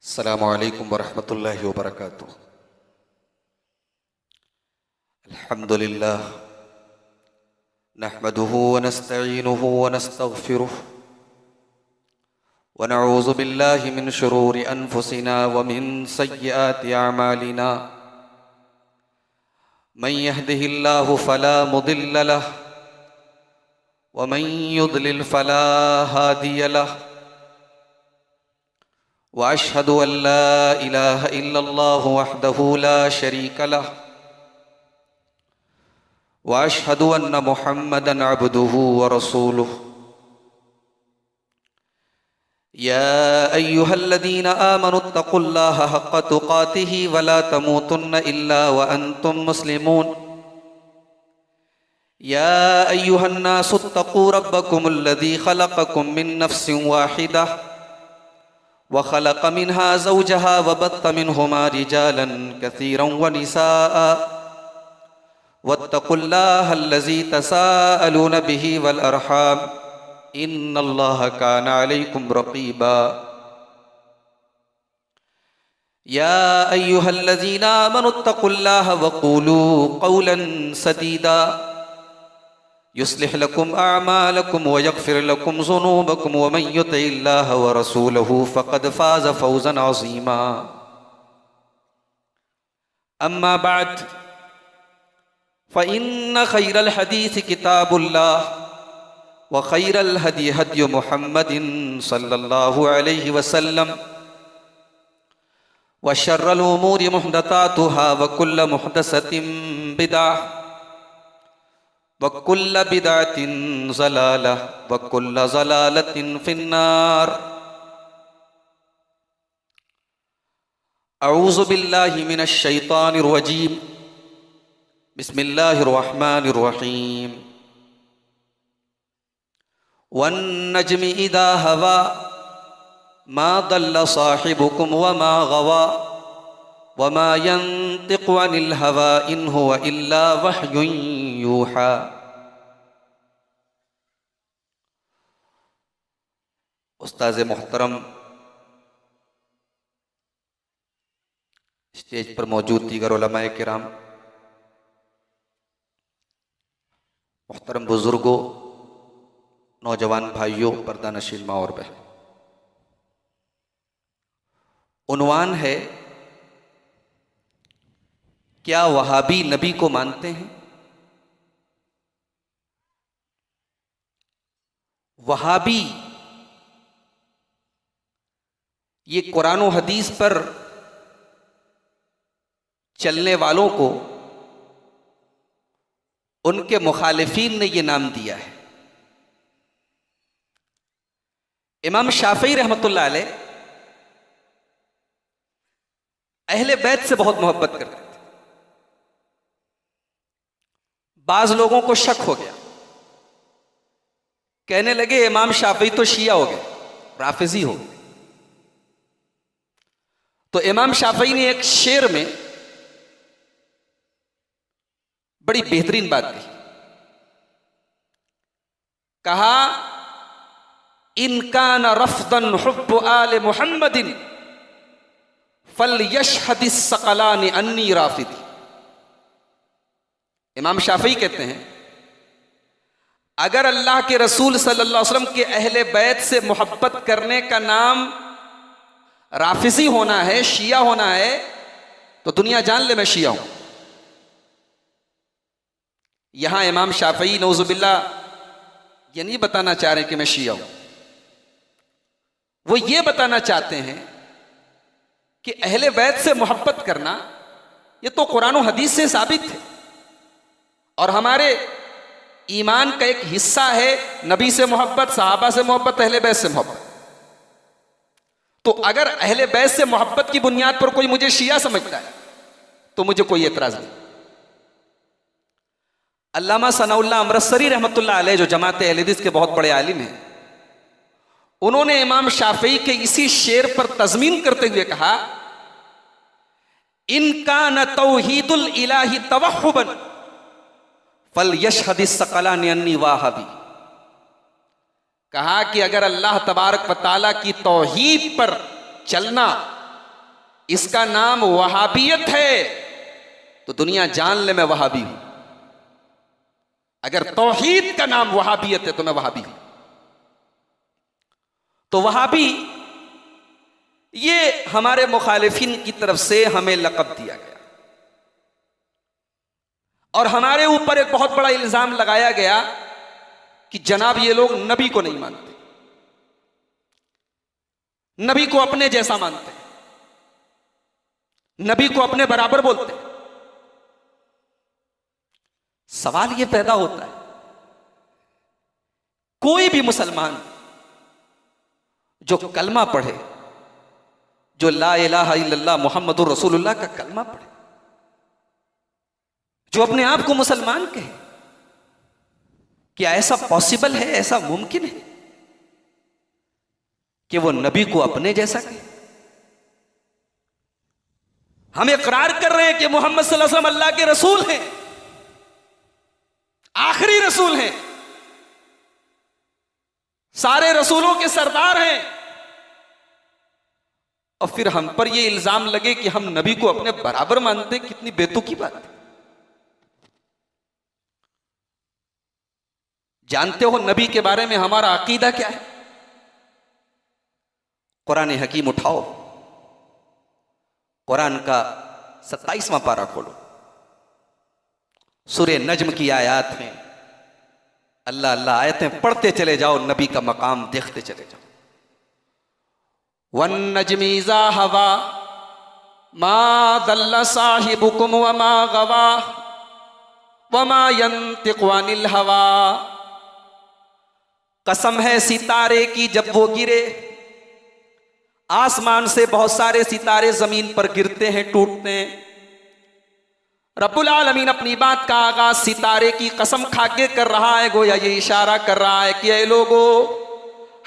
अस्सलामु अलैकुम वरहमतुल्लाहि वबरकातुहू। अल्हम्दुलिल्लाह नहमदुहु व नस्तईनुहु व नस्तगफिरुह व नऊज़ु बिल्लाहि मिन शुरूरि अनफुसिना व मिन सय्यिआति अअमालिना। मन यहदिहिल्लाहु फला मुदिल्ल लह व मन युद्लिल फला हादिय लह व अशहदु अन ला इलाहा इल्लल्लाहु वहदहु ला शरीक लह व अशहदु अन्न मुहम्मदन अब्दुहु व रसूलुहु। या अय्युहल्लज़ीना आमनुत्तक़ुल्लाहा हक़्क़ तुक़ातिही व ला तमूतुन्न इल्ला व अंतुम मुस्लिमून। या अय्युहन्नासुत्तक़ू रब्बकुमुल्लज़ी ख़लक़कुम मिन नफ़्सिन वाहिदा व ख़लक़ मिन्हा ज़ौजहा व बत्त मिन्हुमा रिजालन कसीरन व निसाअ वत्तक़ुल्लाहल्लज़ी तसाअलून बिही वल अर्हाम इन्नल्लाहा काना अलैकुम रक़ीबा। या अय्युहल्लज़ीना आमनुत्तक़ुल्लाहा व क़ूलू क़ौलन सदीदा युस्लिह लकुम अअमालकुम व यग़फ़िर लकुम ज़ुनूबकुम व मन युतिइल्लाह व रसूलहु फ़क़द फ़ाज़ फ़ौज़न अज़ीमा। अम्मा बअद फ़इन्न ख़ैरल हदीस किताबुल्लाह व ख़ैरल हदी हदी मुहम्मदिन सल्लल्लाहु अलैहि वसल्लम व शर्रल उमूरि मुहदसातुहा व कुल्ल मुहदसतिन बिदअह व कुल्ल बिदअतिन ज़लालह व कुल्ल ज़लालतिन फ़िन्नार। अऊज़ु बिल्लाहि मिनश शैतानिर रजीम। बिस्मिल्लाहिर रहमानिर रहीम। वन नज्मि इज़ा हवा मा दल्ल साहिबुकुम व मा गवा व मा यंतिक़ु अनिल हवा इन हुवा इल्ला वह्युन यूहा। उस्ताज़ मोहतरम, स्टेज पर मौजूद दीगर उलमाए किराम, मोहतरम बुजुर्गों, नौजवान भाइयों, पर्दा नशीन माँ और बहन, उन्वान है क्या वहाबी नबी को मानते हैं? वहाबी ये कुरान और हदीस पर चलने वालों को उनके मुखालिफीन ने ये नाम दिया है। इमाम शाफई रहमतुल्लाह अलैह अहले बैत से बहुत मोहब्बत करते थे। बाज लोगों को शक हो गया, कहने लगे इमाम शाफई तो शिया हो गए, राफिजी हो गए। तो इमाम शाफई ने एक शेर में बड़ी बेहतरीन बात कही। कहा इनकान रफ़दन हुब्बु आले मुहम्मदिन फल यशहदिस सकलानि अन्नी राफिदी। इमाम शाफई कहते हैं अगर अल्लाह के रसूल सल्लल्लाहु अलैहि वसल्लम के अहले बैत से मोहब्बत करने का नाम राफिजी होना है, शिया होना है, तो दुनिया जान ले मैं शिया हूं। यहां इमाम शाफई नौजुबिल्ला ये नहीं बताना चाह रहे कि मैं शिया हूं, वो ये बताना चाहते हैं कि अहले बैत से मोहब्बत करना ये तो कुरान और हदीस से साबित है और हमारे ईमान का एक हिस्सा है। नबी से मोहब्बत, सहाबा से मोहब्बत, अहले बैत से मोहब्बत। तो अगर अहले बैत से मोहब्बत की बुनियाद पर कोई मुझे शिया समझता है तो मुझे कोई एतराज नहीं। अल्लामा सनाउल्लाह अमृतसरी रहमतुल्लाह अलैह जो जमात अहले हदीस के बहुत बड़े आलिम हैं, उन्होंने इमाम शाफई के इसी शेर पर तज़मीन करते हुए कहा इनका न तौहीदुल इलाही तवहुबन फल यशहदिस सकलानि अन्नी वाहबी। कहा कि अगर अल्लाह तबारक व तआला की तौहीद पर चलना इसका नाम वहाबियत है तो दुनिया जान ले मैं वहाबी हूं। अगर तौहीद का नाम वहाबियत है तो मैं वहाबी हूं। तो वहाबी ये हमारे मुखालिफिन की तरफ से हमें लक़ब दिया गया और हमारे ऊपर एक बहुत बड़ा इल्जाम लगाया गया कि जनाब ये लोग नबी को नहीं मानते, नबी को अपने जैसा मानते हैं, नबी को अपने बराबर बोलते हैं। सवाल यह पैदा होता है, कोई भी मुसलमान जो कलमा पढ़े, जो ला इलाहा इल्लल्लाह मुहम्मदुर रसूलुल्लाह का कलमा पढ़े, जो अपने आप को मुसलमान कहे, क्या ऐसा पॉसिबल है, ऐसा मुमकिन है कि वो नबी को अपने जैसा कहे? हम इकरार कर रहे हैं कि मोहम्मद सल्लल्लाहु अलैहि वसल्लम अल्लाह के रसूल हैं, आखिरी रसूल हैं, सारे रसूलों के सरदार हैं, और फिर हम पर यह इल्जाम लगे कि हम नबी को अपने बराबर मानते हैं। कितनी बेतुकी बात है। जानते हो नबी के बारे में हमारा अकीदा क्या है? कुरान हकीम उठाओ, कुरान का 27वां पारा खोलो, सूरे नज्म की आयत में अल्लाह अल्लाह आयतें पढ़ते चले जाओ, नबी का मकाम देखते चले जाओ। वन नज्मि इज़ा हवा मा दल्ला साहिबुकुम व मा गवा व मा यंतिकु अनिल हवा। कसम है सितारे की जब वो गिरे, आसमान से बहुत सारे सितारे जमीन पर गिरते हैं, टूटते हैं। रब्बुल आलमीन अपनी बात का आगाज सितारे की कसम खाके कर रहा है, गोया ये इशारा कर रहा है कि ऐ लोगो,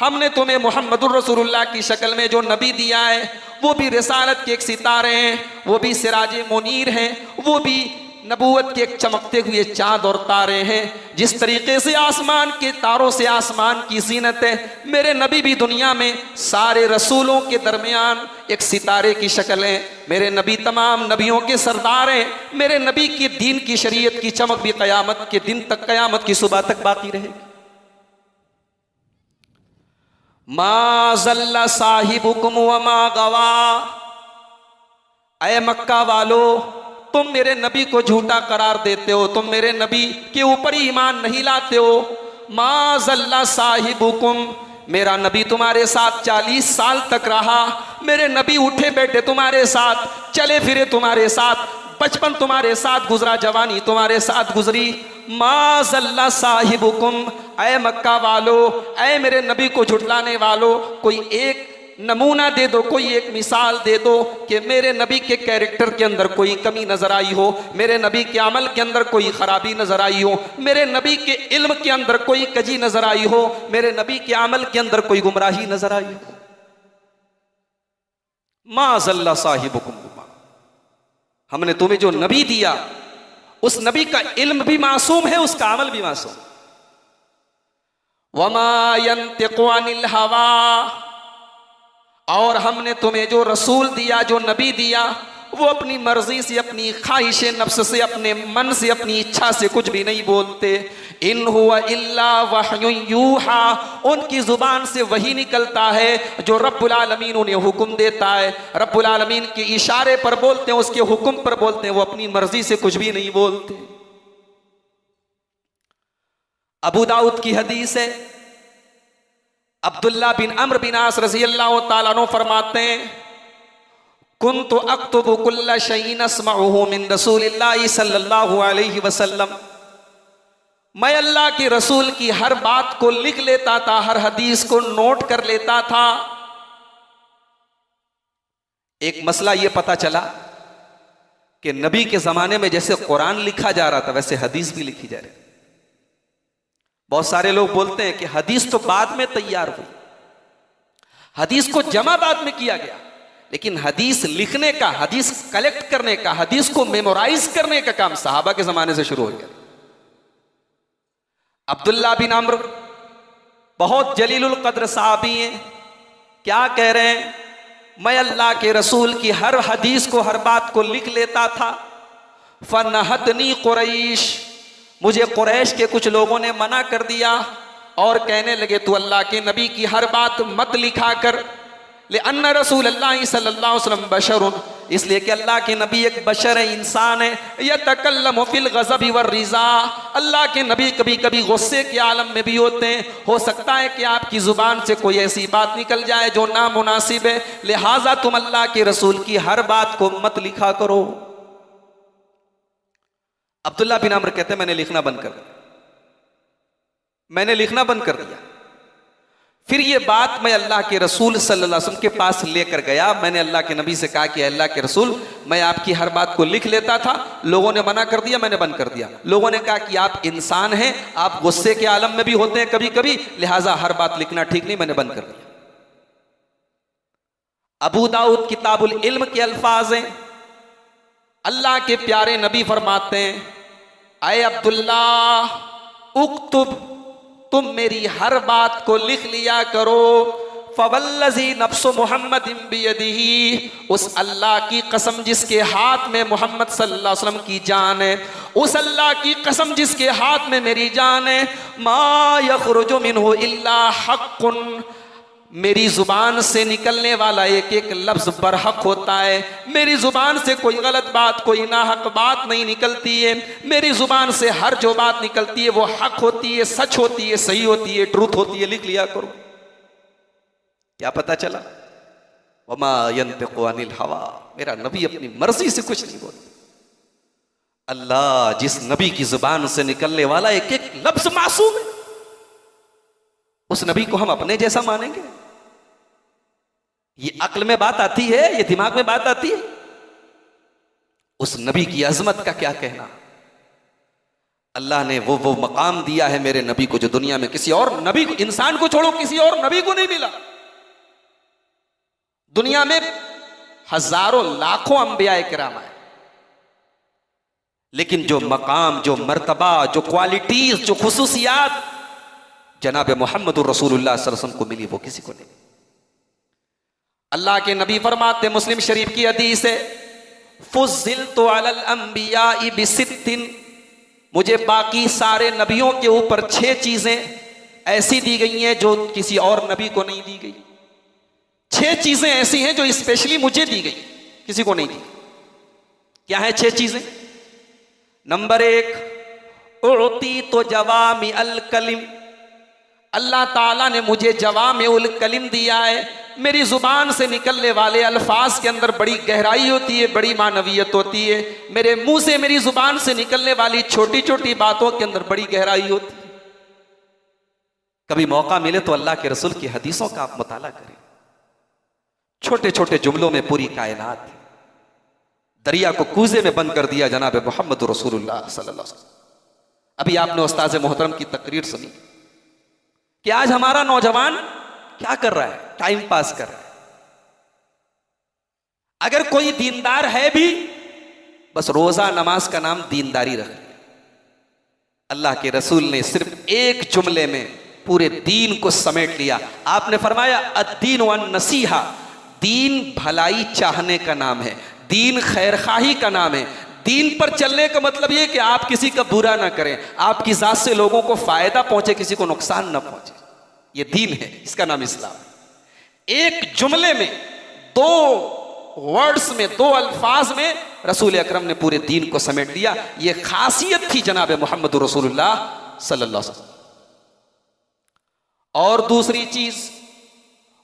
हमने तुम्हें मुहम्मदुर रसूलुल्लाह की शक्ल में जो नबी दिया है वो भी रिसालत के एक सितारे हैं, वो भी सिराज मुनीर हैं, वो भी नबूवत के एक चमकते हुए चांद और तारे हैं। जिस तरीके से आसमान के तारों से आसमान की जीनत है, मेरे नबी भी दुनिया में सारे रसूलों के दरमियान एक सितारे की शक्ल है। मेरे नबी तमाम नबियों के सरदार हैं। मेरे नबी के दीन की शरीयत की चमक भी क़यामत के दिन तक, क़यामत की सुबह तक बाकी रहेगी। मा ज़ल्ला साहिबुकुम व मा गवा। ऐ मक्का वालो, तुम मेरे नबी को झूठा करार देते हो, तुम मेरे नबी के ऊपर ही ईमान नहीं लाते हो। मा ज़ल्ला साहिबुकुम, मेरा नबी तुम्हारे साथ 40 साल तक रहा। मेरे नबी उठे बैठे तुम्हारे साथ, चले फिरे तुम्हारे साथ, बचपन तुम्हारे साथ गुजरा, जवानी तुम्हारे साथ गुजरी। मा ज़ल्ला साहिबुकुम, ऐ मक्का वालो, ऐ मेरे नबी को झुठलाने वालो, कोई एक नमूना दे दो, कोई एक मिसाल दे दो कि मेरे नबी के कैरेक्टर के अंदर कोई कमी नजर आई हो, मेरे नबी के अमल के अंदर कोई खराबी नजर आई हो, मेरे नबी के इल्म के अंदर कोई कजी नजर आई हो, मेरे नबी के अमल के अंदर कोई गुमराही नजर आई हो। मा ज़ल्ला साहिबुकुम, हमने तुम्हें जो नबी दिया उस नबी का इल्म भी मासूम है, उसका अमल भी मासूम। वमा यंतिकु अनिल हवा, और हमने तुम्हें जो रसूल दिया, जो नबी दिया, वो अपनी मर्जी से, अपनी ख्वाहिश नफ्स से, अपने मन से, अपनी इच्छा से कुछ भी नहीं बोलते। इन हुवा इल्ला वह्युन यूहा, उनकी जुबान से वही निकलता है जो रब्बुल आलमीन उन्हें हुक्म देता है। रब्बुल आलमीन के इशारे पर बोलते हैं, उसके हुक्म पर बोलते हैं, वो अपनी मर्जी से कुछ भी नहीं बोलते। अबू दाऊद की हदीस है, अब्दुल्ला बिन अम्र बिन आस रज़ी अल्लाह ताला अन्हु फरमाते हैं, कुन्तु अक्तुबु कुल्ला शैइन अस्मउहु मिन रसूलिल्लाहि सल्लल्लाहु अलैहि वसल्लम, मैं अल्लाह के रसूल की हर बात को लिख लेता था, हर हदीस को नोट कर लेता था। एक मसला यह पता चला कि नबी के जमाने में जैसे कुरान लिखा जा रहा था वैसे हदीस भी लिखी जा रही। बहुत सारे लोग बोलते हैं कि हदीस तो बाद में तैयार हुई, हदीस को जमा बाद में किया गया, लेकिन हदीस लिखने का, हदीस कलेक्ट करने का, हदीस को मेमोराइज करने का काम सहाबा के जमाने से शुरू हो गया। अब्दुल्ला बिन अम्र बहुत जलीलुल कद्र साहबी हैं। क्या कह रहे हैं? मैं अल्लाह के रसूल की हर हदीस को, हर बात को लिख लेता था। फनहतनी कुरैश, मुझे कुरैश के कुछ लोगों ने मना कर दिया और कहने लगे तू अल्लाह के नबी की हर बात मत लिखा कर। लिअन्ना रसूलल्लाह सल्लल्लाहु अलैहि वसल्लम बशरुन, इसलिए कि अल्लाह के नबी एक बशर है, इंसान है। यतकल्लमु फिल गज़बि वर्रिज़ा, अल्लाह के नबी कभी कभी गुस्से के आलम में भी होते हैं। हो सकता है कि आपकी ज़ुबान से कोई ऐसी बात निकल जाए जो नामुनासिब है, लिहाजा तुम अल्लाह के रसूल की हर बात को मत लिखा करो। अब्दुल्ला बिन अमर कहते हैं मैंने लिखना बंद कर दिया, मैंने लिखना बंद कर दिया। फिर ये बात मैं अल्लाह के रसूल सल्लल्लाहु अलैहि वसल्लम के पास लेकर गया। मैंने अल्लाह के नबी से कहा कि अल्लाह के रसूल, मैं आपकी हर बात को लिख लेता था, लोगों ने मना कर दिया, मैंने बंद कर दिया। लोगों ने कहा कि आप इंसान हैं, आप गुस्से के आलम में भी होते हैं कभी कभी, लिहाजा हर बात लिखना ठीक नहीं, मैंने बंद कर दिया। अबू दाऊद किताबुल इल्म के अल्फाज हैं, अल्लाह के प्यारे नबी फरमाते हैं, आए अब्दुल्ला उक्तुब, तुम मेरी हर बात को लिख लिया करो। फवल्लज़ी नफ्सु मुहम्मदिन बियदिही, उस अल्लाह की कसम जिसके हाथ में मोहम्मद सल्लल्लाहु अलैहि वसल्लम की जान है, उस अल्लाह की कसम जिसके हाथ में मेरी जान है, मा यखरुजु मिन्हु इल्ला हक़्क़ुन, मेरी जुबान से निकलने वाला एक एक लफ्ज बरहक होता है। मेरी जुबान से कोई गलत बात, कोई नाहक बात नहीं निकलती है। मेरी जुबान से हर जो बात निकलती है वो हक होती है, सच होती है, सही होती है, ट्रूथ होती है। लिख लिया करो। क्या पता चला? वमा यंतिकु अनिल हवा, मेरा नबी अपनी मर्जी से कुछ नहीं बोलता। अल्लाह जिस नबी की जुबान से निकलने वाला एक एक लफ्ज मासूम है, उस नबी को हम अपने जैसा मानेंगे? ये अक्ल में बात आती है? ये दिमाग में बात आती है? उस नबी की अजमत का क्या कहना। अल्लाह ने वो मकाम दिया है मेरे नबी को जो दुनिया में किसी और नबी को, इंसान को छोड़ो, किसी और नबी को नहीं मिला। दुनिया में हजारों लाखों अंबिया किराम आए, लेकिन जो मकाम, जो मर्तबा, जो क्वालिटीज, जो खुसूसियात जनाब मोहम्मद रसूलुल्लाह सल्लल्लाहु अलैहि वसल्लम को मिली, वो किसी को नहीं। अल्लाह के नबी फरमाते, मुस्लिम शरीफ की हदीस है, फुज़्ज़िलतु अलल अंबिया'i बिसित्तिन, मुझे बाकी सारे नबियों के ऊपर 6 चीजें ऐसी दी गई हैं जो किसी और नबी को नहीं दी गई। 6 चीजें ऐसी हैं जो स्पेशली मुझे दी गई, किसी को नहीं दी। क्या है 6 चीजें? नंबर 1, उअती तो जवामी अल कलिम, अल्लाह ताला ने मुझे जवामिउल कलिम दिया है। मेरी जुबान से निकलने वाले अल्फाज के अंदर बड़ी गहराई होती है, बड़ी मानवियत होती है। मेरे मुंह से, मेरी जुबान से निकलने वाली छोटी छोटी बातों के अंदर बड़ी गहराई होती है। कभी मौका मिले तो अल्लाह के रसूल की हदीसों का आप मुताला करें। छोटे छोटे जुमलों में पूरी कायनात है। दरिया को कूजे में बंद कर दिया जनाब मोहम्मद रसूलुल्लाह सल्लल्लाहु अलैहि वसल्लम। अभी आपने उस्ताद मोहतरम की तकरीर सुनी कि आज हमारा नौजवान क्या कर रहा है? टाइम पास कर रहा है। अगर कोई दीनदार है भी, बस रोजा नमाज का नाम दीनदारी रख लिया। अल्लाह के रसूल ने सिर्फ एक जुमले में पूरे दीन को समेट लिया। आपने फरमाया अद्दीन वन नसीहा, दीन भलाई चाहने का नाम है, दीन खैरखाही का नाम है। दीन पर चलने का मतलब यह कि आप किसी का बुरा ना करें, आपकी जात से लोगों को फायदा पहुंचे, किसी को नुकसान ना पहुंचे। ये दीन है, इसका नाम इस्लाम है। एक जुमले में, 2 वर्ड्स में, 2 अल्फाज में रसूल अकरम ने पूरे दीन को समेट दिया। ये खासियत थी जनाब मोहम्मद रसूलुल्लाह सल्लल्लाहु अलैहि वसल्लम। और दूसरी चीज,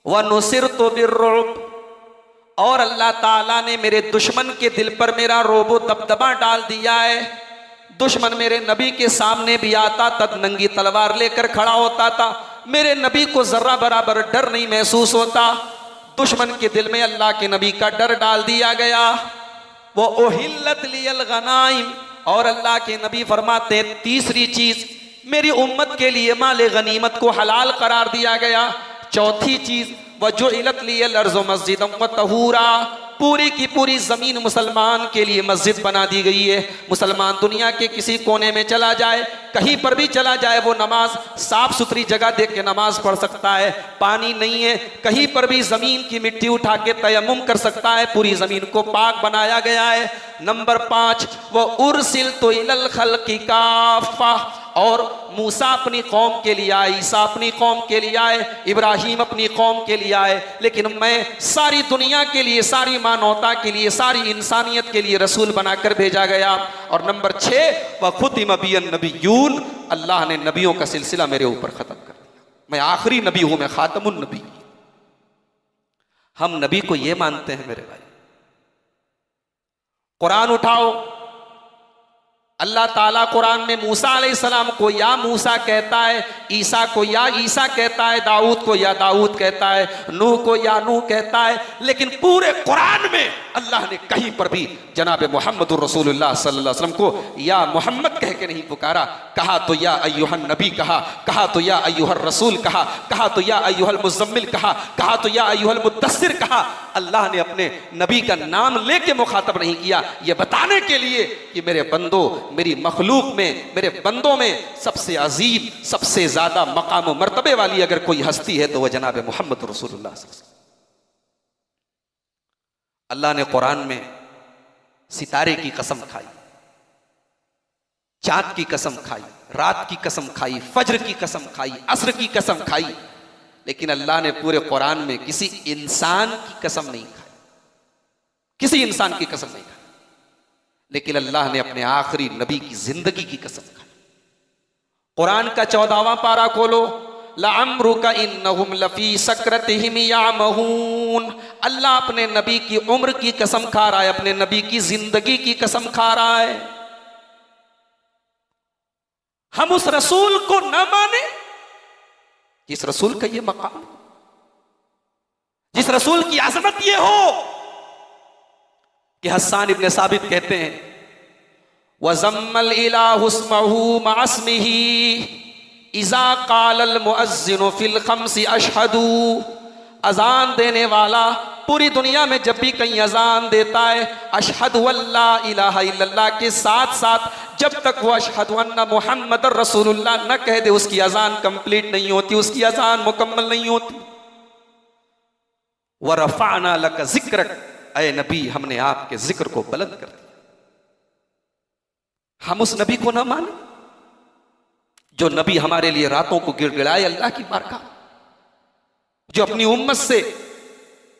वनुसिरतु बिर्रुब, और अल्लाह ताला ने मेरे दुश्मन के दिल पर मेरा रोबो दबदबा डाल दिया है। दुश्मन मेरे नबी के सामने भी आता तब नंगी तलवार लेकर खड़ा होता था, मेरे नबी को जर्रा बराबर डर नहीं महसूस होता। दुश्मन के दिल में अल्लाह के नबी का डर डाल दिया गया। वो उहिल्लत लियल गनाइम, और अल्लाह के नबी फरमाते हैं तीसरी चीज, मेरी उम्मत के लिए माले गनीमत को हलाल करार दिया गया। चौथी चीज, वजुइलत लियल अर्ज़ु मस्जिदम व तहूरा, पूरी की पूरी जमीन मुसलमान के लिए मस्जिद बना दी गई है। मुसलमान दुनिया के किसी कोने में चला जाए, कहीं पर भी चला जाए, वो नमाज साफ सुथरी जगह देख के नमाज पढ़ सकता है। पानी नहीं है, कहीं पर भी जमीन की मिट्टी उठा के तयम्मुम कर सकता है, पूरी जमीन को पाक बनाया गया है। नंबर 5, वो उर्सिल तो इलल खल्क़ि काफ़ा, और मूसा अपनी कौम के लिए आए, ईसा अपनी कौम के लिए आए, इब्राहिम अपनी कौम के लिए आए, लेकिन मैं सारी दुनिया के लिए, सारी मानवता के लिए, सारी इंसानियत के लिए रसूल बनाकर भेजा गया। और नंबर 6, व खुतिम बियन नबिय्यून, अल्लाह ने नबियों का सिलसिला मेरे ऊपर खत्म कर दिया, मैं आखिरी नबी हूं, मैं खातमुन नबी। हम नबी को यह मानते हैं मेरे भाई। कुरान उठाओ, अल्लाह ताला कुरान में मूसा अलैहिस्सलाम को या मूसा कहता है, ईसा को या ईसा कहता है, दाऊद को या दाऊद कहता है, नूह को या नूह कहता है, लेकिन पूरे कुरान में अल्लाह ने कहीं पर भी जनाब मोहम्मद रसूलुल्लाह सल्लल्लाहु अलैहि वसल्लम को या मोहम्मद कह के नहीं पुकारा। कहा तो या अय्युहन नबी कहा, कहा तो या अय्युहर रसूल कहा, कहा तो या अय्युहल मुज़म्मिल कहा, कहा तो या अय्युहल मुद्दस्सिर कहा। अल्लाह ने अपने नबी का नाम लेके मुखातब नहीं किया, यह बताने के लिए कि मेरे बंदो, मेरी मखलूक में, मेरे बंदों में सबसे अजीम, सबसे ज्यादा मकाम व मर्तबे वाली अगर कोई हस्ती है तो वह जनाब मोहम्मद रसूलुल्लाह सल्लल्लाहु अलैहि वसल्लम। अल्लाह ने कुरान में सितारे की कसम खाई, चांद की कसम खाई, रात की कसम खाई, फज्र की कसम खाई, असर की कसम खाई, लेकिन अल्लाह ने पूरे कुरान में किसी इंसान की कसम नहीं खाई, किसी इंसान की कसम नहीं खाई, लेकिन अल्लाह ने अपने आखिरी नबी की जिंदगी की कसम खाई। कुरान का 14वां पारा खोलो, लअम्रुका इन्नहुम लफी सकरतिहिम यामहून। अल्लाह अपने नबी की उम्र की कसम खा रहा है, अपने नबी की जिंदगी की कसम खा रहा है। हम उस रसूल को न माने जिस रसूल का ये मकाम, जिस रसूल की अजमत ये हो कि हस्सान इब्ने साबित कहते हैं, वज़म्मल इलाहु इस्महु मअस्मिही इज़ा क़ालल मुअज़्ज़िनु फ़िल ख़म्सी अशहदू। अजान देने वाला पूरी दुनिया में जब भी कहीं अजान देता है, अशहदु अल्ला इलाहा इल्लल्लाह के साथ साथ जब तक वो अशहदु अन्ना मुहम्मदर रसूलुल्लाह न कह दे, उसकी अजान कंप्लीट नहीं होती, उसकी अजान मुकम्मल नहीं होती। व रफ़अना लका ज़िक्रक, ऐ नबी हमने आपके जिक्र को बुलंद कर दिया। हम उस नबी को ना माने जो नबी हमारे लिए रातों को गिड़गिड़ाए अल्लाह की बारगाह, जो अपनी उम्मत से,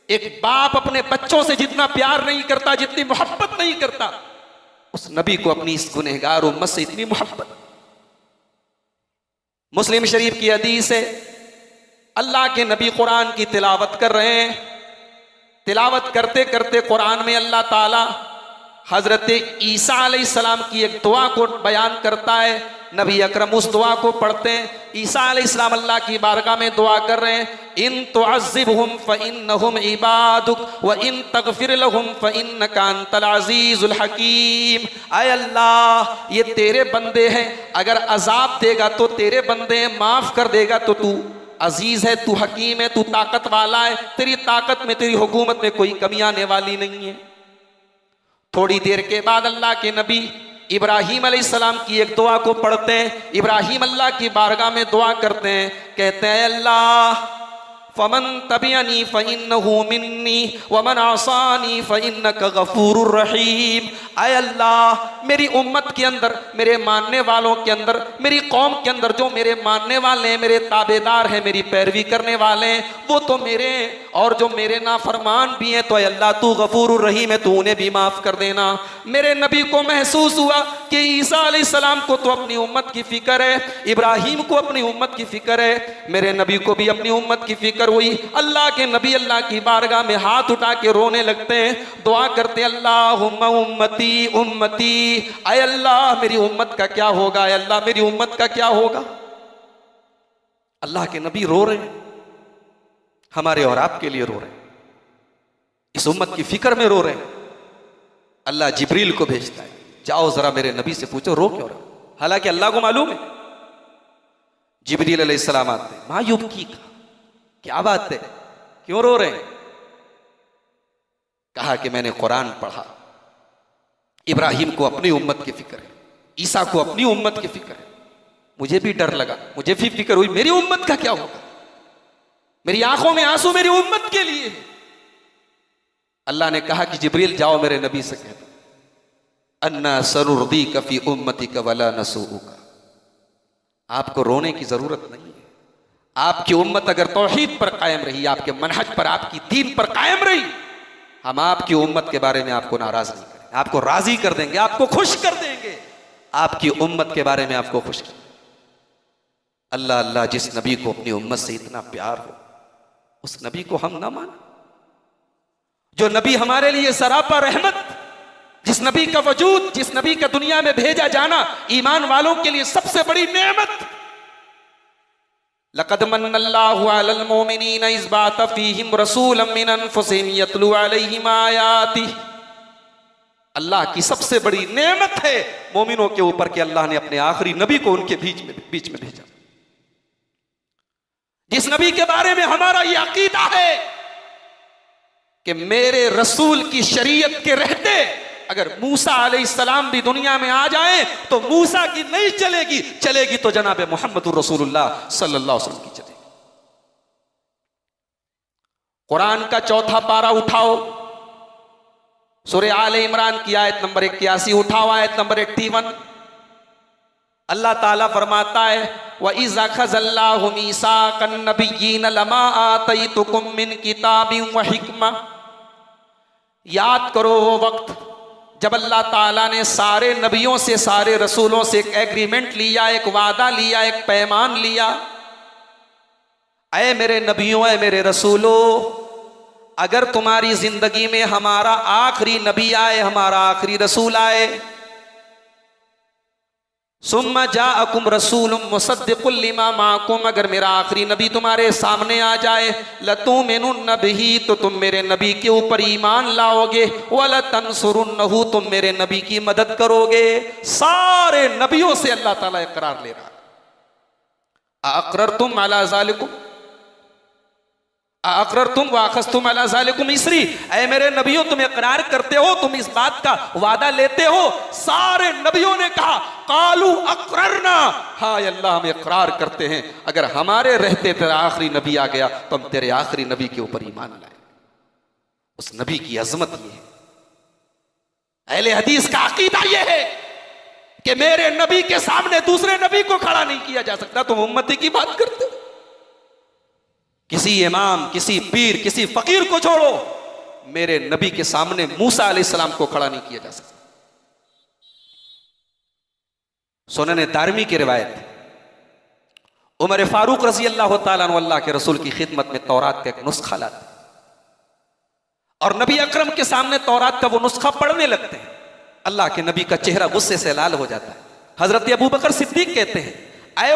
एक बाप अपने बच्चों से जितना प्यार नहीं करता, जितनी मोहब्बत नहीं करता, उस नबी को अपनी इस गुनहगार उम्मत से इतनी मोहब्बत। मुस्लिम शरीफ की हदीस है, अल्लाह के नबी कुरान की तिलावत कर रहे हैं, तिलावत करते करते कुरान में अल्लाह ताला हजरत ईसा अलैहिस्सलाम की एक दुआ को बयान करता है। नबी अकरम उस दुआ को पढ़ते हैं। ईसा अलैहिस्सलाम अल्लाह की बारगाह में दुआ कर रहे हैं, इन तुअज़्ज़िबहुम फ़इन्नहुम इबादुक व इन तग़फ़िर लहुम फ़इन्नका अंतल अज़ीज़ुल हकीम। आय अल्लाह, ये तेरे बंदे हैं, अगर अजाब देगा तो तेरे बंदे हैं, माफ़ कर देगा तो तू अजीज है, तू हकीम है, तू ताकत वाला है, तेरी ताकत में, तेरी हुकूमत में कोई कमी आने वाली नहीं है। थोड़ी देर के बाद अल्लाह के नबी इब्राहीम अलैहिस्सलाम की एक दुआ को पढ़ते हैं। इब्राहीम अल्लाह की बारगाह में दुआ करते हैं, कहते हैं अल्लाह फमन तबिअनी फ़इन्नहु मिन्नी वमन आसानी फ़इन्नका गफ़ूरुर रहीम। आय अल्लाह, मेरी उम्मत के अंदर, मेरे मानने वालों के अंदर, मेरी कौम के अंदर जो मेरे मानने वाले हैं, मेरे ताबेदार हैं, मेरी पैरवी करने वाले हैं, वो तो मेरे हैं, और जो मेरे नाफरमान भी हैं तो अल्लाह तू गफ़ूरुर रहीम है, तू उन्हें भी माफ़ कर देना। मेरे नबी को महसूस हुआ कि ईसा अलैहिस्सलाम को तो अपनी उम्मत की फ़िक्र है, इब्राहीम को अपनी उम्मत की फ़िक्र है, मेरे नबी को भी अपनी उम्मत की फ़िक्र हुई। अल्लाह के नबी अल्लाह की बारगाह में हाथ उठा के रोने लगते हैं, दुआ करते, अल्लाहुम्मा उम्मती उम्मती। आय अल्लाह, मेरी उम्मत का क्या होगा, आय अल्लाह मेरी उम्मत का क्या होगा। अल्लाह के नबी रो रहे हैं, हमारे और आपके लिए रो रहे हैं, इस उम्मत की फिक्र में रो रहे हैं। अल्लाह जिब्रील को भेजता है, जाओ जरा मेरे नबी से पूछो रो क्यों रहे। हालांकि अल्लाह को मालूम है। जिब्रील अलैहिस्सलाम आते, मायूब की क्या बात है, क्यों रो रहे हैं। कहा कि मैंने कुरान पढ़ा, इब्राहिम को अपनी उम्मत की फिक्र है, ईसा को अपनी उम्मत की फिक्र है, मुझे भी डर लगा, मुझे भी फिक्र हुई मेरी उम्मत का क्या होगा, मेरी आंखों में आंसू मेरी उम्मत के लिए है। अल्लाह ने कहा कि जिब्रील जाओ मेरे नबी से कह दो अन्ना सनुर्दी कफी उम्मती का वला नसूका, आपको रोने की जरूरत नहीं है। आपकी उम्मत अगर तौहीद पर कायम रही, आपके मनहज पर, आपकी दीन पर कायम रही, हम आपकी उम्मत के बारे में आपको नाराज नहीं करेंगे, आपको राजी कर देंगे, आपको खुश कर देंगे, आपकी उम्मत के बारे में आपको खुश कर। अल्लाह अल्लाह, जिस नबी को अपनी उम्मत से इतना प्यार हो उस नबी को हम ना माने, जो नबी हमारे लिए सरापा रहमत, जिस नबी का वजूद, जिस नबी का दुनिया में भेजा जाना ईमान वालों के लिए सबसे बड़ी नेमत। लक़द मन्नल्लाहु अलल मोमिनीन इज़ बअथ फ़ीहिम रसूलन मिन अनफुसिहिम यतलू अलैहिम आयातिही, अल्लाह की सबसे बड़ी नेमत है मोमिनों के ऊपर कि अल्लाह ने अपने आखिरी नबी को उनके बीच में भेजा, जिस नबी के बारे में हमारा यह अकीदा है कि मेरे रसूल की शरीयत के रहते अगर मूसा अलैहिस्सलाम भी दुनिया में आ जाए तो मूसा की नहीं चलेगी, चलेगी तो जनाब मुहम्मदुर रसूलुल्लाह सल्लल्लाहु अलैहि वसल्लम की चलेगी। कुरान का चौथा पारा उठाओ, सूरह आले इमरान की आयत नंबर 81 उठाओ, आयत नंबर 81। अल्लाह ताला फरमाता है व इज़ अख़ज़ल्लाहु मीसाक़न नबिय्यीन लमा आतैतुकुम मिन किताबिन व हिक्मा, याद करो वो वक्त जब अल्लाह ताला ने सारे नबियों से, सारे रसूलों से एक एग्रीमेंट लिया, एक वादा लिया, एक पैमान लिया। ऐ मेरे नबियों, ऐ मेरे रसूलों, अगर तुम्हारी जिंदगी में हमारा आखिरी नबी आए, हमारा आखिरी रसूल आए, सुम्मा जाअकुम रसूलुम मुसद्दिकुल लिमा माकुम, अगर मेरा आखिरी नबी तुम्हारे सामने आ जाए, लतुमिनुन्न बिही, तो तुम मेरे नबी के ऊपर ईमान लाओगे, वला तंसुरुन्नहु, तुम मेरे नबी की मदद करोगे। सारे नबियों से अल्लाह ताला इकरार ले रहा है। अक़ररतुम अला ज़ालिकुम, अक़ररतुम व अख़ज़्तुम अला ज़ालिकुम इसरी, ऐ मेरे नबियों तुम इकरार करते हो, तुम इस बात का वादा लेते हो। सारे नबियों ने कहा क़ालू अक़ररना, हाँ अल्लाह हम इकरार करते हैं, अगर हमारे रहते तेरा आखिरी नबी आ गया तो हम तेरे आखिरी नबी के ऊपर ईमान लाए। उस नबी की अजमत ये है, अहले हदीस का अकीदा ये है कि मेरे नबी के सामने दूसरे नबी को खड़ा नहीं किया जा सकता। तुम उम्मती की बात करते हो, किसी इमाम, किसी पीर, किसी फकीर को छोड़ो, मेरे नबी के सामने मूसा अलैहिस्सलाम को खड़ा नहीं किया जा सकता। सुनने दारमी की रिवायत, उमर फारूक रजी अल्लाह तआला अन्हु अल्लाह के रसूल की खिदमत में तौरात का एक नुस्खा लाते और नबी अकरम के सामने तौरात का वो नुस्खा पढ़ने लगते हैं। अल्लाह के नबी का चेहरा गुस्से से लाल हो जाता है। हजरत अबू बकर सिद्दीक कहते हैं, अय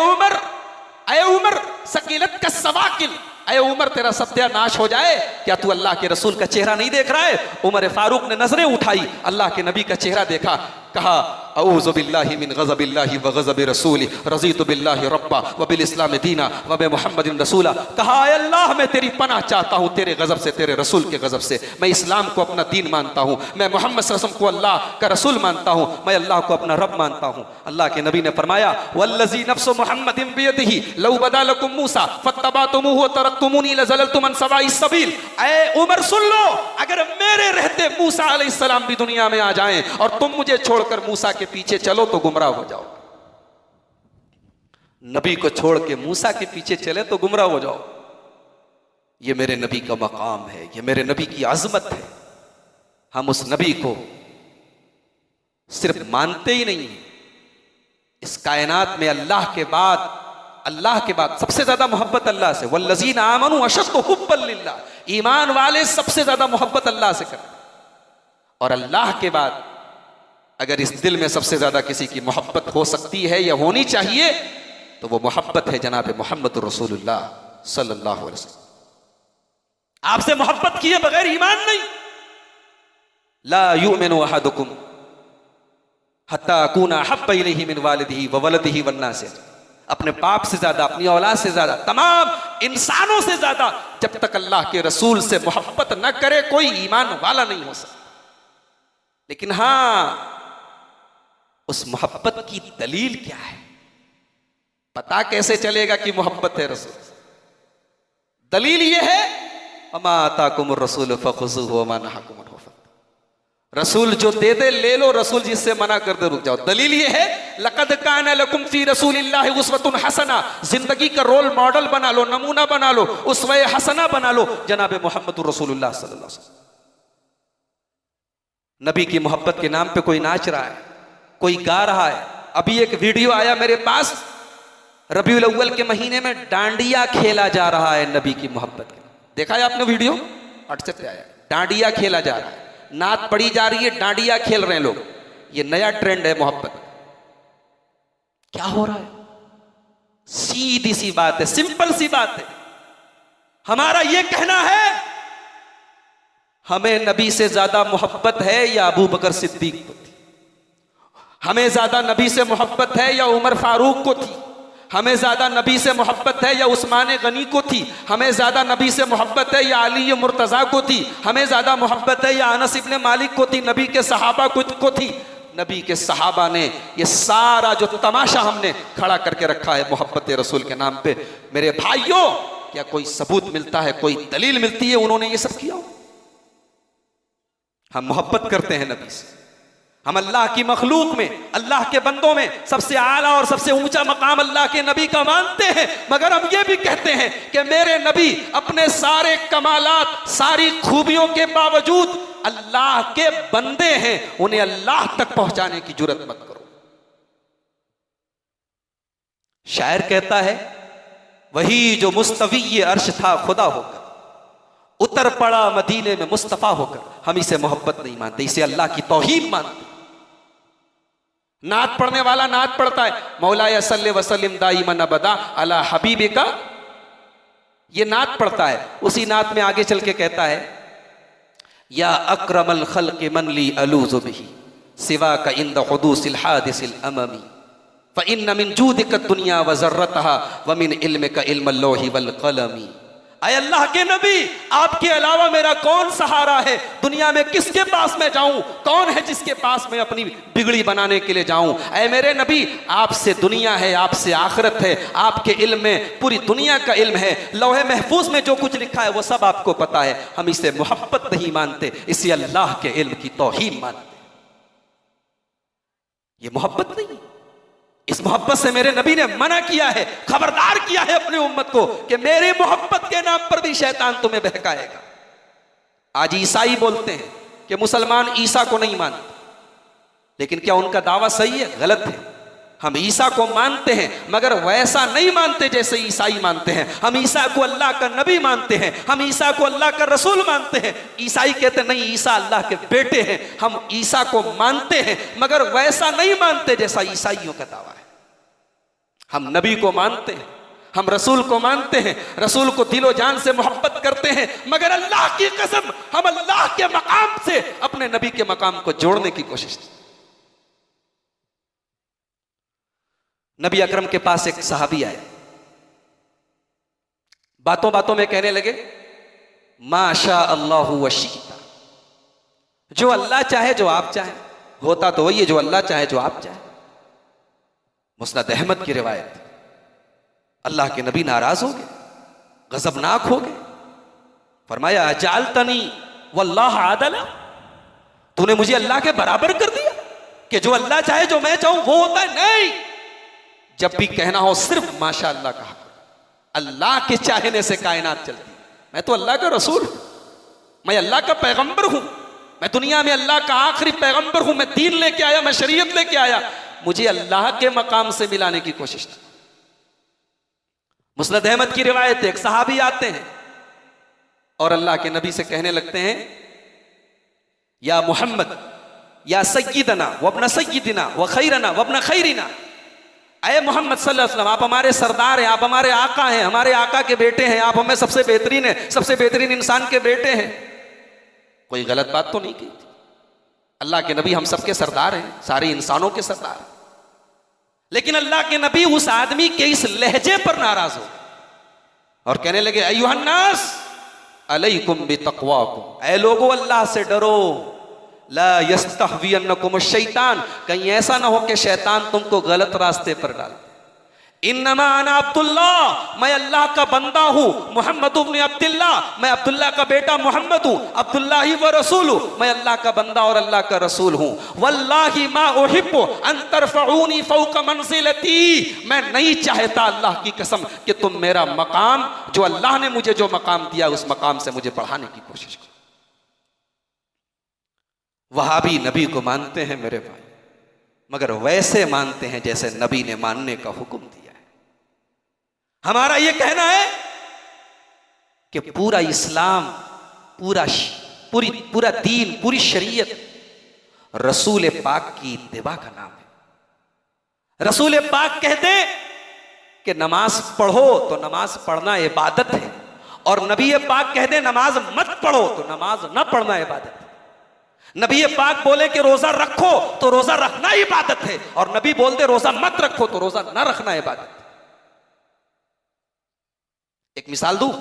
उमर सकीलत का सवाकिल, अय उमर तेरा सत्यानाश हो जाए, क्या तू अल्लाह के रसूल का चेहरा नहीं देख रहा है? उमर फारूक ने नजरें उठाई, अल्लाह के नबी का चेहरा देखा, कहा अऊज़ु बिल्लाहि मिन गज़बिल्लाहि व गज़बि रसूली, रज़ीतु बिल्लाहि रब्बा व बिल इस्लाम दीना व बि मुहम्मदिन रसूला। कहा अल्लाह मैं तेरी पनाह चाहता हूँ तेरे गज़ब से, तेरे रसूल के गज़ब से। मैं इस्लाम को अपना दीन मानता हूँ, मैं मोहम्मद सल्लल्लाहु अलैहि वसल्लम को अल्लाह का रसूल मानता हूँ, मैं अल्लाह को अपना रब मानता हूँ। अल्लाह के नबी ने फरमाया वल्लज़ी नफ्सु मुहम्मदिन बियदिही लौ बदा लकुम मूसा फत्तबातुमूहु व तरक्तुमूनी लज़ललतुम अन सवाइस सबील। ऐ उमर सुन लो, अगर मेरे रहते मूसा अलैहिस्सलाम भी दुनिया में आ जाएं और तुम मुझे छोड़कर मूसा के पीछे चलो तो गुमराह हो जाओ। नबी को छोड़ के मूसा के पीछे चले तो गुमराह हो जाओ। ये मेरे नबी का मकाम है, ये मेरे नबी की आजमत है। हम उस नबी को सिर्फ मानते ही नहीं, इस कायनात में अल्लाह के बाद सबसे ज्यादा मोहब्बत अल्लाह से, वल्लज़ीना आमनू अशद्दु हुब्बन लिल्लाह, ईमान वाले सबसे ज्यादा मोहब्बत अल्लाह से करते। और अल्लाह के बाद अगर इस दिल में सबसे ज्यादा किसी की मोहब्बत हो सकती है या होनी चाहिए तो वो मोहब्बत है जनाब मुहम्मद रसूलुल्लाह सल्लल्लाहु अलैहि वसल्लम। आपसे मोहब्बत किए बगैर ईमान नहीं। ला युमिनु अहदुकुम हत्ता अकूना अहब्बा इलैहि मिन वालिदिही व वलदिही वन्नास। अपने बाप से ज्यादा, अपनी औलाद से ज्यादा, तमाम इंसानों से ज्यादा जब तक अल्लाह के रसूल से मोहब्बत न करे कोई ईमान वाला नहीं हो सकता। लेकिन हां, उस मोहब्बत की दलील क्या है, पता कैसे चलेगा कि मोहब्बत है रसूल? दलील यह है, अमा आताकुमुर रसूल फखुज़ूहु वमा नहाकुम अन्हु फंतहू। रसूल जो दे दे ले लो, रसूल जिससे मना कर दे रुक जाओ। दलील यह है, लक़द कान लकुम फी रसूलिल्लाहि उस्वतुन हसना, जिंदगी का रोल मॉडल बना लो, नमूना बना लो, उसवे हसना बना लो जनाब मुहम्मदुर रसूलुल्लाह सल्लल्लाहु अलैहि वसल्लम। नबी की मोहब्बत के नाम पे कोई नाच रहा है, कोई गा रहा है। अभी एक वीडियो आया मेरे पास, रबीउल अव्वल के महीने में डांडिया खेला जा रहा है नबी की मोहब्बत के। देखा है आपने वीडियो? व्हाट्सएप पे आया, डांडिया खेला जा रहा है, नात पढ़ी जा रही है, डांडिया खेल रहे हैं लोग। ये नया ट्रेंड है मोहब्बत। क्या हो रहा है? सीधी सी बात है, सिंपल सी बात है। हमारा यह कहना है, हमें नबी से ज्यादा मोहब्बत है या अबू बकर सिद्दीक को थी? हमें ज्यादा नबी से मोहब्बत है या उमर फारूक को थी? हमें ज्यादा नबी से मोहब्बत है या उस्मान गनी को थी? हमें ज्यादा नबी से मोहब्बत है या अली मुर्तजा को थी? हमें ज्यादा मोहब्बत है या अनस इब्ने मालिक को थी? नबी के सहाबा को थी? नबी के सहाबा ने ये सारा जो तमाशा हमने खड़ा करके रखा है मोहब्बत रसूल के नाम पे, मेरे भाइयों, क्या कोई सबूत मिलता है, कोई दलील मिलती है उन्होंने ये सब किया हो? हम मोहब्बत करते हैं नबी से, हम अल्लाह की मखलूक में, अल्लाह के बंदों में सबसे आला और सबसे ऊंचा मकाम अल्लाह के नबी का मानते हैं। मगर हम ये भी कहते हैं कि मेरे नबी अपने सारे कमालात, सारी खूबियों के बावजूद अल्लाह के बंदे हैं, उन्हें अल्लाह तक पहुंचाने की जुर्रत मत करो। शायर कहता है, वही जो मुस्तवी अर्श था खुदा होकर, उतर पड़ा मदीने में मुस्तफा होकर। हम इसे मोहब्बत नहीं मानते, इसे अल्लाह की तौहीन मानते। नात पढ़ने वाला नात पढ़ता है, मौलाया सल्ले वसल्लिम दाइमन अबदा अला हबीबिका, ये नात पढ़ता है। उसी नात में आगे चल के कहता है, या अक्रमल खल्क़ मन ली अलूज़ु बिही सिवा का इंद हुदूसिल हादिसिल अममी फ इन्न मिन जूदिका दुनिया व ज़र्रतहा व मिन इल्मिका इल्मुल लौहि वल क़लमी। अय अल्लाह के नबी, आपके अलावा मेरा कौन सहारा है? दुनिया में किसके पास मैं जाऊं? कौन है जिसके पास मैं अपनी बिगड़ी बनाने के लिए जाऊं? अय मेरे नबी, आपसे दुनिया है, आपसे आखिरत है, आपके इल्म में पूरी दुनिया का इल्म है, लौहे महफूज में जो कुछ लिखा है वो सब आपको पता है। हम इसे मोहब्बत नहीं मानते, इसे अल्लाह के इल्म की तौहीन मानते। ये मोहब्बत नहीं। इस मोहब्बत से मेरे नबी ने मना किया है, खबरदार किया है अपनी उम्मत को कि मेरी मोहब्बत के नाम पर भी शैतान तुम्हें बहकाएगा। आज ईसाई बोलते हैं कि मुसलमान ईसा को नहीं मानते, लेकिन क्या उनका दावा सही है? गलत है। हम ईसा को मानते हैं, मगर वैसा नहीं मानते जैसे ईसाई मानते हैं। हम ईसा को अल्लाह का नबी मानते हैं, हम ईसा को अल्लाह का रसूल मानते हैं। ईसाई कहते नहीं, ईसा अल्लाह के बेटे हैं। हम ईसा को मानते हैं, मगर वैसा नहीं मानते जैसा ईसाइयों का दावा है। हम नबी को मानते हैं, हम रसूल को मानते हैं, रसूल को दिलो जान से मोहब्बत करते हैं, मगर अल्लाह की कसम हम अल्लाह के मकाम से अपने नबी के मकाम को जोड़ने की कोशिश। नबी अकरम के पास एक सहाबी आए, बातों बातों में कहने लगे, माशा अल्लाहु व शिता, जो अल्लाह चाहे जो आप चाहे, होता तो वही है जो अल्लाह चाहे जो आप चाहे। मुस्नद अहमद की रिवायत, अल्लाह के नबी नाराज हो गए, गजबनाक हो गए। फरमाया, अजालतनी वल्लाह आदला, तूने मुझे अल्लाह के बराबर कर दिया कि जो अल्लाह चाहे जो मैं चाहूं वो होता है? नहीं, जब भी कहना हो सिर्फ माशा अल्लाह कहा करो। अल्लाह के चाहने से कायनात चलती। मैं तो अल्लाह का रसूल हूं, मैं अल्लाह का पैगंबर हूं, मैं दुनिया में अल्लाह का आखिरी पैगंबर हूं, मैं दीन लेके आया, मैं शरीयत लेके आया। मुझे अल्लाह के मकाम से मिलाने की कोशिश ना। मुस्नद अहमद की रिवायत, एक सहाबी आते हैं और अल्लाह के नबी से कहने लगते हैं, या मोहम्मद या सय्यदना वब्न सय्यदिना व खैरना वब्न खैरिना, अय मोहम्मद सल्लल्लाहु अलैहि वसल्लम, आप हमारे सरदार हैं, आप हमारे आका हैं, हमारे आका के बेटे हैं, आप हमें सबसे बेहतरीन हैं, सबसे बेहतरीन इंसान के बेटे हैं। कोई गलत बात तो नहीं की थी। अल्लाह के नबी हम सबके सरदार हैं, सारे इंसानों के सरदार हैं। लेकिन अल्लाह के नबी उस आदमी के इस लहजे पर नाराज हो और कहने लगे, अय्युहन्नास अलैकुम बितक़वाकुम, ऐ लोगो अल्लाह से डरो, ला यस्तहवियन्नकुम शैतान, कहीं ऐसा ना हो कि शैतान तुमको गलत रास्ते पर डाल। इन्नमा अना अब्दुल्लाह, मैं अल्लाह का बंदा हूं, मुहम्मद इब्न अब्दुल्लाह, मैं अब्दुल्लाह का बेटा मोहम्मद हूं, अब्दुल्लाही व रसूल हूं, मैं अल्लाह का बंदा और अल्लाह का रसूल हूं। वल्लाहि मा उहिब्बु अन तरफऊनी फौक मंजिलती, मैं नहीं चाहता अल्लाह की कसम कि तुम मेरा मकाम, जो अल्लाह ने मुझे जो मकाम दिया, उस मकाम से मुझे बढ़ाने की कोशिश करो। वहाबी नबी को मानते हैं मेरे भाई, मगर वैसे मानते हैं जैसे नबी ने मानने का हुक्म दिया है। हमारा यह कहना है कि पूरा इस्लाम, पूरा दीन, पूरी शरीयत रसूल पाक की इत्तिबा का नाम है। रसूल पाक कहते कि नमाज पढ़ो तो नमाज पढ़ना इबादत है, और नबी पाक कहते नमाज मत पढ़ो तो नमाज न पढ़ना इबादत है। नबी पाक बोले कि रोजा रखो तो रोजा रखना इबादत है, और नबी बोलते रोजा मत रखो तो रोजा ना रखना इबादत है। एक मिसाल दूं,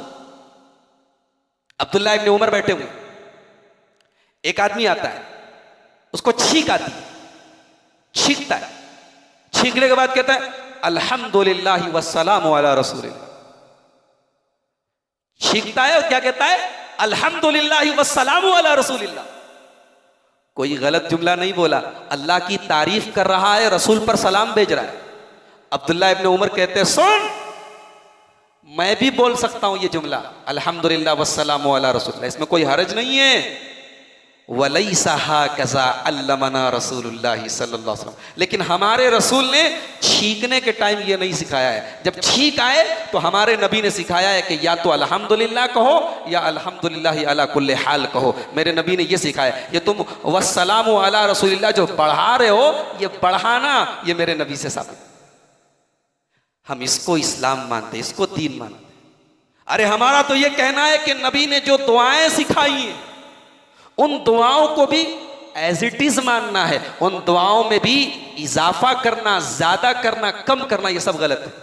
अब्दुल्लाह इब्न उमर बैठे हुए, एक आदमी आता है, उसको छींक आती है, छींकता है, छींकने के बाद कहता है अल्हम्दुलिल्लाह वस्सलामु अला रसूलिल्लाह। छींकता है और क्या कहता है, अल्हम्दुलिल्लाह वस्सलामु अला रसूलिल्लाह। कोई गलत जुमला नहीं बोला, अल्लाह की तारीफ कर रहा है, रसूल पर सलाम भेज रहा है। अब्दुल्लाह इब्न उमर कहते हैं, सुन, मैं भी बोल सकता हूं ये जुमला, अल्हम्दुलिल्लाह वस्सलामु अला रसूलिल्लाह, इसमें कोई हरज नहीं है। वलैसा हाकज़ा अल्लमना रसूलुल्लाह सल्लल्लाहु अलैहि वसल्लम, लेकिन हमारे रसूल ने छींकने के टाइम ये नहीं सिखाया है। जब छींक आए तो हमारे नबी ने सिखाया है कि या तो अल्हम्दुलिल्लाह कहो या अल्हम्दुलिल्लाह अला कुल्ली हाल कहो। मेरे नबी ने ये सिखाया। ये तुम वस्सलामु अला रसूलिल्लाह जो बढ़ा रहे हो, ये बढ़ाना ये मेरे नबी से साबित। हम इसको इस्लाम मानते, इसको दीन मानते। अरे हमारा तो ये कहना है कि नबी ने जो दुआएं सिखाई हैं, उन दुआओं को भी एज इट इज मानना है, उन दुआओं में भी इजाफा करना, ज्यादा करना, कम करना, ये सब गलत है।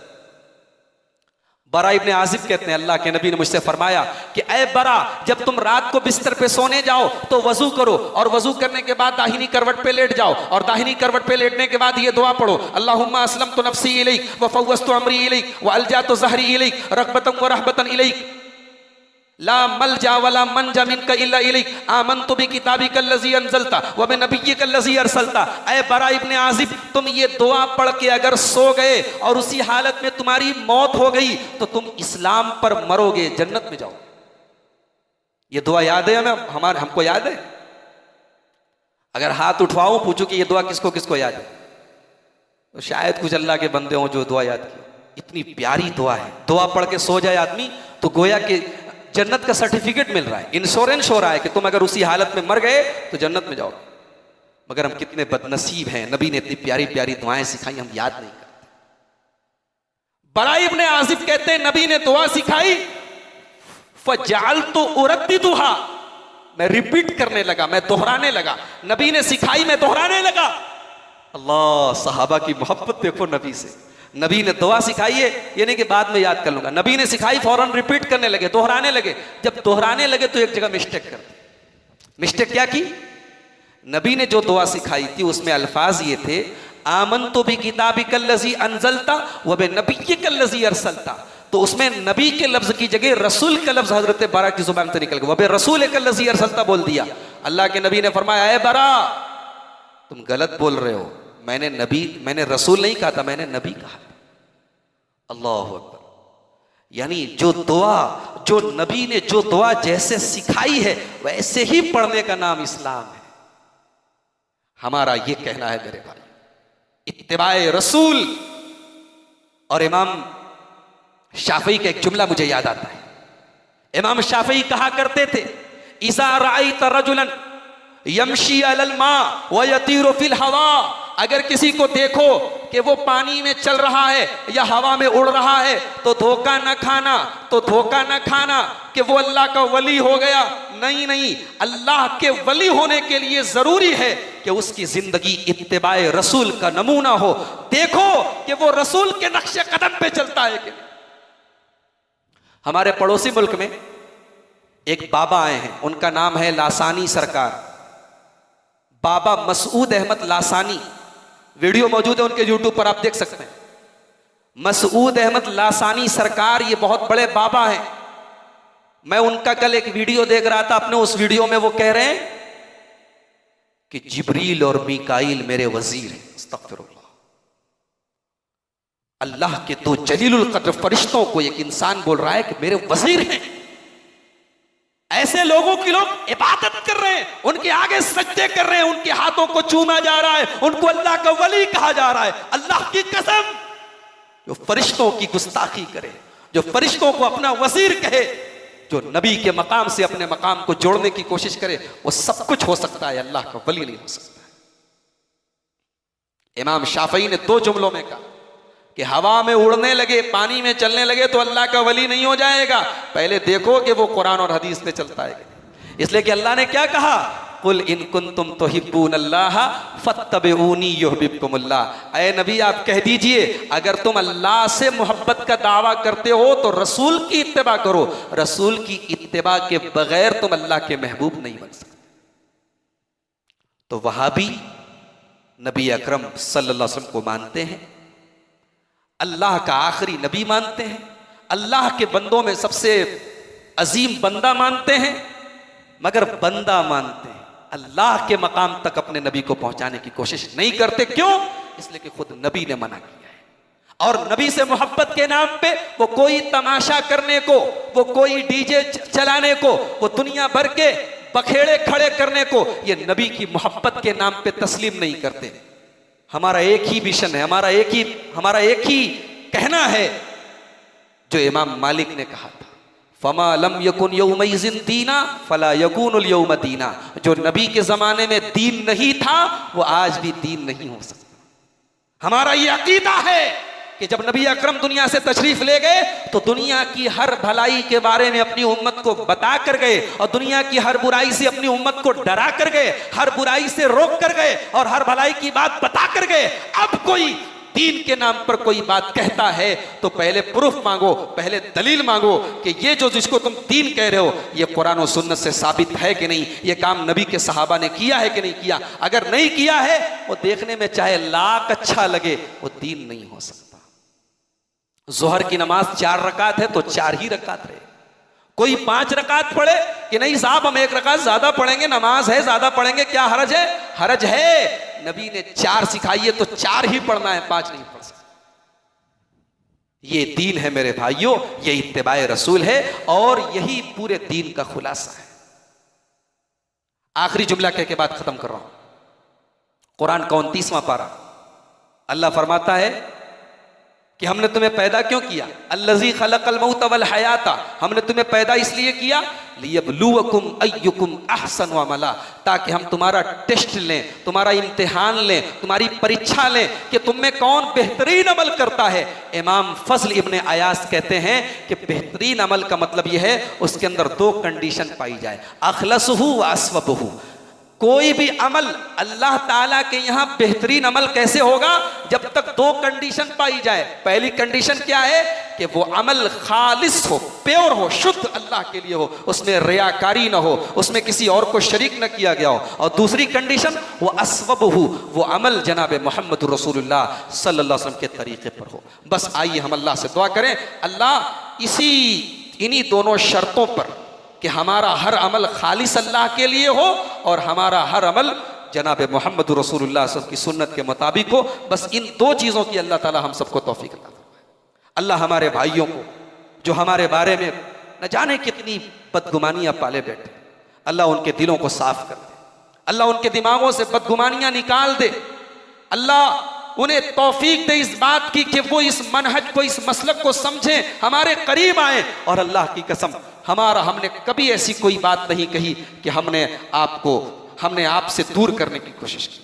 बरा इब्न आजिब कहते हैं, अल्लाह के नबी ने मुझसे फरमाया कि ऐ बरा, जब तुम रात को बिस्तर पे सोने जाओ तो वजू करो, और वजू करने के बाद दाहिनी करवट पे लेट जाओ, और दाहिनी करवट पे लेटने के बाद ये दुआ पढ़ो, अल्लाहुम्मा अस्लमतु नफ्सी इलैक व फव्वज़तु अमरी इलैक व अल्जअतु ज़हरी इलैक रग़बतन व रहबतन इलैक ला मलजा वला मंजा मिनका इल्ला इलैक आमनतु बिकिताबिका अल्लज़ी अंज़लता व बिनबिय्यिका अल्लज़ी अरसलता। ऐ बरा इब्न आजिब, तुम ये दुआ पढ़ के अगर सो गए और उसी हालत में तुम्हारी मौत हो गई तो तुम इस्लाम पर मरोगे, जन्नत में जाओ। ये दुआ याद है हमें? हमको याद है? अगर हाथ उठवाऊं, पूछूं कि ये दुआ किसको किसको याद है, तो शायद कुछ अल्लाह के बंदे हों जो दुआ याद की। इतनी प्यारी दुआ है। दुआ पढ़ के सो जाए आदमी तो गोया के जन्नत का सर्टिफिकेट मिल रहा है, इंश्योरेंस हो रहा है कि तुम अगर उसी हालत में मर गए तो जन्नत में जाओगे। मगर हम कितने बदनसीब हैं, नबी ने इतनी प्यारी प्यारी दुआएं सिखाई, हम याद नहीं करते। बरा इब्न आजिब कहते हैं, नबी ने दुआ सिखाई, फजअलतु उरद्दिदुहा, मैं रिपीट करने लगा, मैं दोहराने लगा। नबी ने सिखाई, मैं दोहराने लगा। अल्लाह, सहाबा की मोहब्बत देखो नबी से। नबी ने दुआ सिखाई है, ये नहीं कि बाद में याद कर लूंगा, नबी ने सिखाई, फौरन रिपीट करने लगे, दोहराने लगे। जब दोहराने लगे तो एक जगह मिस्टेक कर दी। मिस्टेक क्या की? नबी ने जो दुआ सिखाई थी उसमें अल्फाज ये थे, आमनतु बिकिताबिका अल्लज़ी अंज़लता व बिनबिय्यिका अल्लज़ी अरसलता। तो उसमें नबी के लफ्ज की जगह रसूल का लफ्ज हजरत बरा की जुबान से निकल गया, वह रसूलिका अल्लज़ी अरसलता बोल दिया। अल्लाह के नबी ने फरमाया, ऐ बरा, तुम गलत बोल रहे हो, मैंने रसूल नहीं कहा था, मैंने नबी कहा। अल्लाहु अकबर। यानी जो दुआ, जो नबी ने जो दुआ जैसे सिखाई है वैसे ही पढ़ने का नाम इस्लाम है। हमारा ये कहना है मेरे भाई, इत्तिबाए रसूल। और इमाम शाफी का एक जुमला मुझे याद आता है। इमाम शाफी कहा करते थे, इज़ा रअयत रजुलन यमशी अलल मा व यतीरु फिल हवा, अगर किसी को देखो कि वो पानी में चल रहा है या हवा में उड़ रहा है तो धोखा न खाना, तो धोखा न खाना कि वो अल्लाह का वली हो गया। नहीं, अल्लाह के वली होने के लिए जरूरी है कि उसकी जिंदगी इत्तिबाए रसूल का नमूना हो। देखो कि वो रसूल के नक्शे कदम पे चलता है कि नहीं। हमारे पड़ोसी मुल्क में एक बाबा आए हैं, उनका नाम है लासानी सरकार, बाबा मसूद अहमद लासानी। वीडियो मौजूद है उनके यूट्यूब पर, आप देख सकते हैं। मसूद अहमद लासानी सरकार, ये बहुत बड़े बाबा हैं। मैं उनका कल एक वीडियो देख रहा था, अपने उस वीडियो में वो कह रहे हैं कि जिब्रील और मीकाईल मेरे वजीर हैं। अस्तगफिरुल्लाह। अल्लाह के दो जलीलुल कद्र फरिश्तों को एक इंसान बोल रहा है कि मेरे वजीर हैं। ऐसे लोगों की लोग इबादत कर रहे हैं, उनके आगे सजदे कर रहे हैं, उनके हाथों को चूमा जा रहा है, उनको अल्लाह का वली कहा जा रहा है। अल्लाह की कसम, जो फरिश्तों की गुस्ताखी करे, जो फरिश्तों को अपना वजीर कहे, जो नबी के मकाम से अपने मकाम को जोड़ने की कोशिश करे, वो सब कुछ हो सकता है, अल्लाह का वली नहीं हो सकता है। इमाम शाफई ने 2 जुमलों में कहा कि हवा में उड़ने लगे, पानी में चलने लगे तो अल्लाह का वली नहीं हो जाएगा, पहले देखो कि वो कुरान और हदीस पे चलता है। इसलिए कि अल्लाह ने क्या कहा, कुल इन कुंतुम तुहिब्बून अल्लाह फत्तबिऊनी युहब्बुकुमुल्लाह। ऐ नबी आप कह दीजिए, अगर तुम अल्लाह से मोहब्बत का दावा करते हो तो रसूल की इत्तिबा करो। रसूल की इत्तिबा के बगैर तुम अल्लाह के महबूब नहीं बन सकते। तो वहाबी नबी अकरम सल्लल्लाहु अलैहि वसल्लम को मानते हैं, अल्लाह का आखिरी नबी मानते हैं, अल्लाह के बंदों में सबसे अजीम बंदा मानते हैं, मगर बंदा मानते हैं, अल्लाह के मकाम तक अपने नबी को पहुंचाने की कोशिश नहीं करते। क्यों? इसलिए कि खुद नबी ने मना किया है। और नबी से मोहब्बत के नाम पे वो कोई तमाशा करने को, वो कोई डीजे चलाने को, वो दुनिया भर के बखेड़े खड़े करने को, ये नबी की मोहब्बत के नाम पे तस्लीम नहीं करते। हमारा एक ही विशन है, हमारा एक ही कहना है, जो इमाम मालिक ने कहा था, फमा लम यकुन यौमइज़िन दीना फला यकुनुल यौम दीना। जो नबी के जमाने में दीन नहीं था, वो आज भी दीन नहीं हो सकता। हमारा ये अकीदा है कि जब नबी अकरम दुनिया से तशरीफ ले गए तो दुनिया की हर भलाई के बारे में अपनी उम्मत को बता कर गए, और दुनिया की हर बुराई से अपनी उम्मत को डरा कर गए, हर बुराई से रोक कर गए, और हर भलाई की बात बता कर गए। अब कोई दीन के नाम पर कोई बात कहता है तो पहले प्रूफ मांगो, पहले दलील मांगो कि ये जो जिसको तुम दीन कह रहे हो, ये कुरान और सुन्नत से साबित है कि नहीं, ये काम नबी के सहाबा ने किया है कि नहीं किया। अगर नहीं किया है, वो देखने में चाहे लाख अच्छा लगे, वो दीन नहीं हो सकता। जोहर की नमाज 4 रकात है तो 4 ही रकात रहे। कोई 5 रकात पढ़े कि नहीं साहब हम 1 रकात ज्यादा पढ़ेंगे, नमाज है ज्यादा पढ़ेंगे, क्या हरज है? हरज है। नबी ने 4 सिखाई है तो 4 ही पढ़ना है, 5 नहीं पढ़ सकते। ये दीन है मेरे भाइयों, ये इत्तिबाए रसूल है, और यही पूरे दीन का खुलासा है। आखिरी जुमला कह के बात खत्म कर रहा हूं। कुरान का 29वां पारा, अल्लाह फरमाता है कि हमने तुम्हें पैदा क्यों किया, अल्लज़ी खलक़ल मौत वल हयाता, हमने तुम्हें पैदा इसलिए किया, लियब्लुवकुम अय्युकुम अहसनु अमला, ताकि हम तुम्हारा टेस्ट लें, तुम्हारा इम्तिहान लें, तुम्हारी परीक्षा लें कि तुम में कौन बेहतरीन अमल करता है। इमाम फजल इब्ने अयास कहते हैं कि बेहतरीन अमल का मतलब यह है उसके अंदर 2 कंडीशन पाई जाए, अखलसहु व अस्वबहु। कोई भी अमल अल्लाह ताला के यहां बेहतरीन अमल कैसे होगा, जब तक 2 कंडीशन पाई जाए। पहली कंडीशन क्या है कि वो अमल खालिस हो, प्योर हो, शुद्ध अल्लाह के लिए हो, उसमें रियाकारी ना हो, उसमें किसी और को शरीक न किया गया हो। और दूसरी कंडीशन वो अस्वबहु, वो अमल जनाब मोहम्मद रसूलुल्लाह सल्लल्लाहु अलैहि वसल्लम के तरीके पर हो। बस आइए हम अल्लाह से दुआ करें, अल्लाह इन्हीं दोनों शर्तों पर कि हमारा हर अमल खालिस अल्लाह के लिए हो और हमारा हर अमल जनाब मोहम्मद रसूलुल्लाह सल्लल्लाहु अलैहि वसल्लम की सुन्नत के मुताबिक हो, बस इन 2 चीज़ों की अल्लाह ताला हम सबको तौफीक अता फरमाए। अल्लाह हमारे भाइयों को जो हमारे बारे में न जाने कितनी बदगुमानियाँ पाले बैठे, अल्लाह उनके दिलों को साफ कर दे, अल्लाह उनके दिमागों से बदगुमानियाँ निकाल दे, अल्लाह उन्हें तौफीक दे इस बात की कि वो इस मनहज को, इस मसलक को समझें, हमारे करीब आए। और अल्लाह की कसम, हमने कभी ऐसी कोई बात नहीं कही कि हमने आपसे दूर करने की कोशिश की।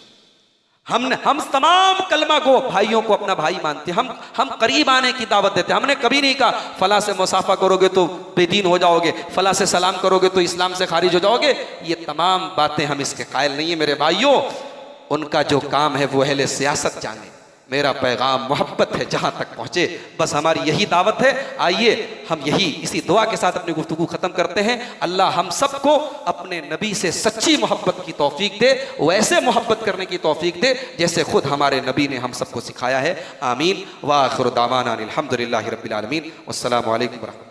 हम तमाम कलमा को, भाइयों को अपना भाई मानते हैं, हम करीब आने की दावत देते हैं। हमने कभी नहीं कहा फला से मुसाफा करोगे तो बेदीन हो जाओगे, फला से सलाम करोगे तो इस्लाम से खारिज हो जाओगे। ये तमाम बातें हम इसके कायल नहीं है मेरे भाइयों। उनका जो काम है वो अहले सियासत जाने। मेरा पैगाम मोहब्बत है जहाँ तक पहुँचे, बस हमारी यही दावत है। आइए हम इसी दुआ के साथ अपनी गुफ्तगू ख़त्म करते हैं। अल्लाह हम सबको अपने नबी से सच्ची मोहब्बत की तौफीक दे, वैसे मोहब्बत करने की तौफीक दे जैसे खुद हमारे नबी ने हम सबको सिखाया है। आमीन। व आखिर दावाना अनिल हम्दुलिल्लाहि रब्बिल आलमीन। वस्सलामु अलैकुम व रहमतुल्लाह।